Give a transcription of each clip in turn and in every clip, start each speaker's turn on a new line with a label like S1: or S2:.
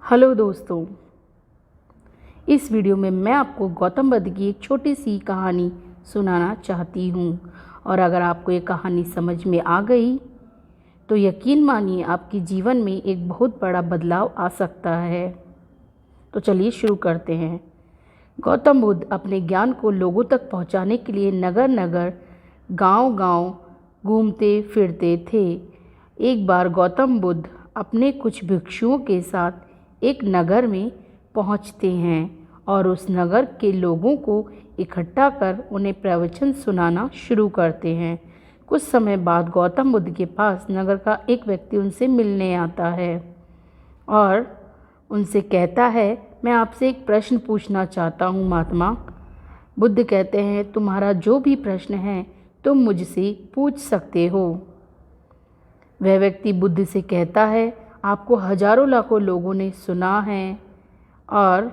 S1: Hello दोस्तों, इस video में मैं आपको गौतम बुद्ध की एक छोटी सी कहानी सुनाना चाहती हूँ। और अगर आपको ये कहानी समझ में आ गई तो यकीन मानिए आपके जीवन में एक बहुत बड़ा बदलाव आ सकता है। तो चलिए शुरू करते हैं। गौतम बुद्ध अपने ज्ञान को लोगों तक पहुँचाने के लिए नगर नगर गांव-गांव घूमते फिरते थे। एक बार गौतम बुद्ध अपने कुछ भिक्षुओं के साथ एक नगर में पहुंचते हैं और उस नगर के लोगों को इकट्ठा कर उन्हें प्रवचन सुनाना शुरू करते हैं। कुछ समय बाद गौतम बुद्ध के पास नगर का एक व्यक्ति उनसे मिलने आता है और उनसे कहता है, मैं आपसे एक प्रश्न पूछना चाहता हूँ महात्मा। बुद्ध कहते हैं, तुम्हारा जो भी प्रश्न है तुम मुझसे पूछ सकते हो। वह व्यक्ति बुद्ध से कहता है, आपको हजारों लाखों लोगों ने सुना है और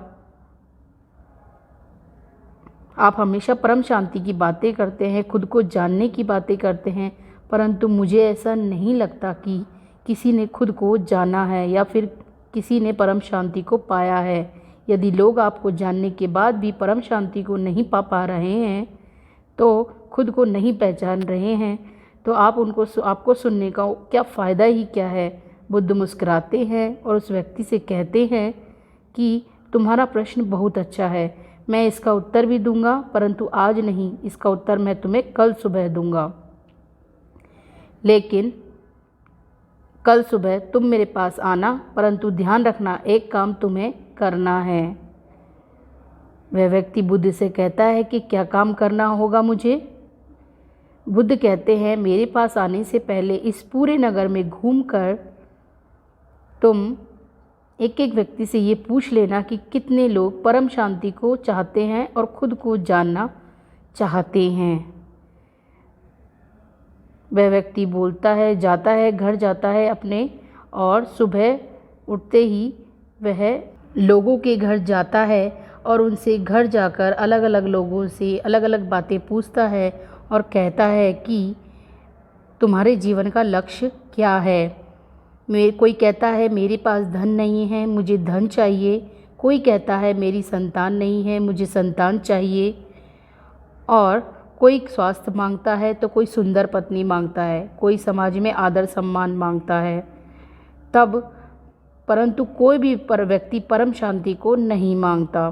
S1: आप हमेशा परम शांति की बातें करते हैं, खुद को जानने की बातें करते हैं, परंतु मुझे ऐसा नहीं लगता कि किसी ने खुद को जाना है या फिर किसी ने परम शांति को पाया है। यदि लोग आपको जानने के बाद भी परम शांति को नहीं पा रहे हैं, तो खुद को नहीं पहचान रहे हैं, तो आपको सुनने का क्या फ़ायदा ही क्या है। बुद्ध मुस्कुराते हैं और उस व्यक्ति से कहते हैं कि तुम्हारा प्रश्न बहुत अच्छा है, मैं इसका उत्तर भी दूंगा, परंतु आज नहीं, इसका उत्तर मैं तुम्हें कल सुबह दूंगा। लेकिन कल सुबह तुम मेरे पास आना, परंतु ध्यान रखना एक काम तुम्हें करना है। वह व्यक्ति बुद्ध से कहता है कि क्या काम करना होगा मुझे। बुद्ध कहते हैं, मेरे पास आने से पहले इस पूरे नगर में घूमकर तुम एक एक व्यक्ति से ये पूछ लेना कि कितने लोग परम शांति को चाहते हैं और खुद को जानना चाहते हैं। वह व्यक्ति बोलता है, जाता है, घर जाता है अपने, और सुबह उठते ही वह लोगों के घर जाता है और उनसे घर जाकर अलग अलग लोगों से अलग अलग बातें पूछता है और कहता है कि तुम्हारे जीवन का लक्ष्य क्या है। कोई कहता है मेरे पास धन नहीं है, मुझे धन चाहिए। कोई कहता है मेरी संतान नहीं है, मुझे संतान चाहिए। और कोई स्वास्थ्य मांगता है तो कोई सुंदर पत्नी मांगता है, कोई समाज में आदर सम्मान मांगता है। परंतु कोई भी व्यक्ति परम शांति को नहीं मांगता।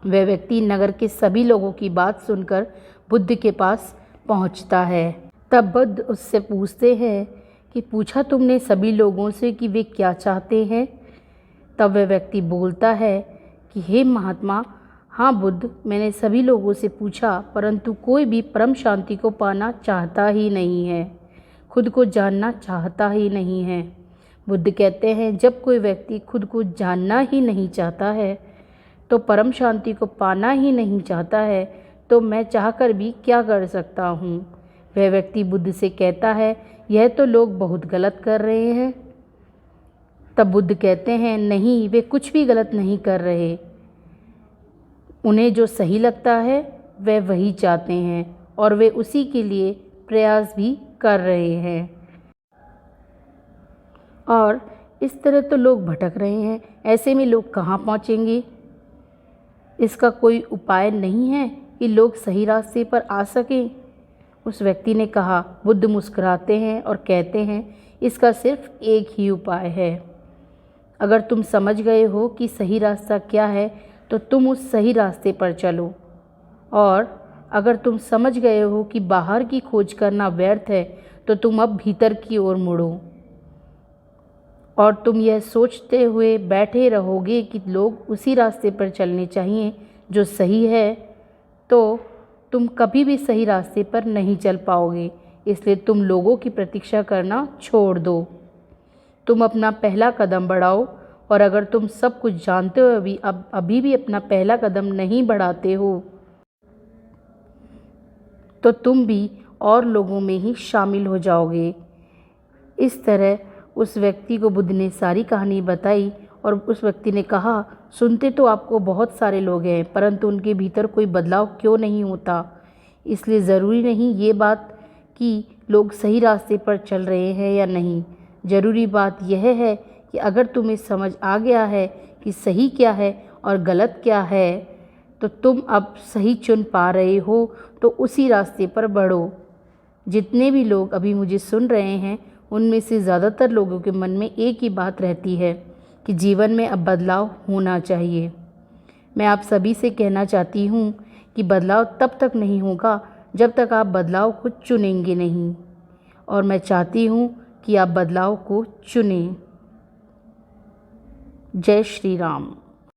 S1: वह व्यक्ति नगर के सभी लोगों की बात सुनकर बुद्ध के पास पहुंचता है। तब बुद्ध उससे पूछते हैं कि पूछा तुमने सभी लोगों से कि वे क्या चाहते हैं। तब वह व्यक्ति बोलता है कि हे महात्मा, हाँ बुद्ध, मैंने सभी लोगों से पूछा, परंतु कोई भी परम शांति को पाना चाहता ही नहीं है, खुद को जानना चाहता ही नहीं है। बुद्ध कहते हैं, जब कोई व्यक्ति खुद को जानना ही नहीं चाहता है, तो परम शांति को पाना ही नहीं चाहता है, तो मैं चाहकर भी क्या कर सकता हूँ। वह व्यक्ति बुद्ध से कहता है, यह तो लोग बहुत गलत कर रहे हैं। तब बुद्ध कहते हैं, नहीं, वे कुछ भी गलत नहीं कर रहे, उन्हें जो सही लगता है वे वही चाहते हैं और वे उसी के लिए प्रयास भी कर रहे हैं। और इस तरह तो लोग भटक रहे हैं, ऐसे में लोग कहाँ पहुँचेंगे। इसका कोई उपाय नहीं है कि लोग सही रास्ते पर आ सकें। उस व्यक्ति ने कहा। बुद्ध मुस्कुराते हैं और कहते हैं, इसका सिर्फ एक ही उपाय है। अगर तुम समझ गए हो कि सही रास्ता क्या है तो तुम उस सही रास्ते पर चलो, और अगर तुम समझ गए हो कि बाहर की खोज करना व्यर्थ है तो तुम अब भीतर की ओर मुड़ो। और तुम यह सोचते हुए बैठे रहोगे कि लोग उसी रास्ते पर चलने चाहिए जो सही है, तो तुम कभी भी सही रास्ते पर नहीं चल पाओगे। इसलिए तुम लोगों की प्रतीक्षा करना छोड़ दो, तुम अपना पहला कदम बढ़ाओ। और अगर तुम सब कुछ जानते हो अभी भी अपना पहला कदम नहीं बढ़ाते हो, तो तुम भी और लोगों में ही शामिल हो जाओगे। इस तरह उस व्यक्ति को बुद्ध ने सारी कहानी बताई और उस व्यक्ति ने कहा, सुनते तो आपको बहुत सारे लोग हैं, परंतु उनके भीतर कोई बदलाव क्यों नहीं होता। इसलिए ज़रूरी नहीं ये बात कि लोग सही रास्ते पर चल रहे हैं या नहीं, ज़रूरी बात यह है कि अगर तुम्हें समझ आ गया है कि सही क्या है और गलत क्या है, तो तुम अब सही चुन पा रहे हो, तो उसी रास्ते पर बढ़ो। जितने भी लोग अभी मुझे सुन रहे हैं, उनमें से ज़्यादातर लोगों के मन में एक ही बात रहती है कि जीवन में अब बदलाव होना चाहिए। मैं आप सभी से कहना चाहती हूँ कि बदलाव तब तक नहीं होगा जब तक आप बदलाव को चुनेंगे नहीं, और मैं चाहती हूँ कि आप बदलाव को चुनें। जय श्री राम।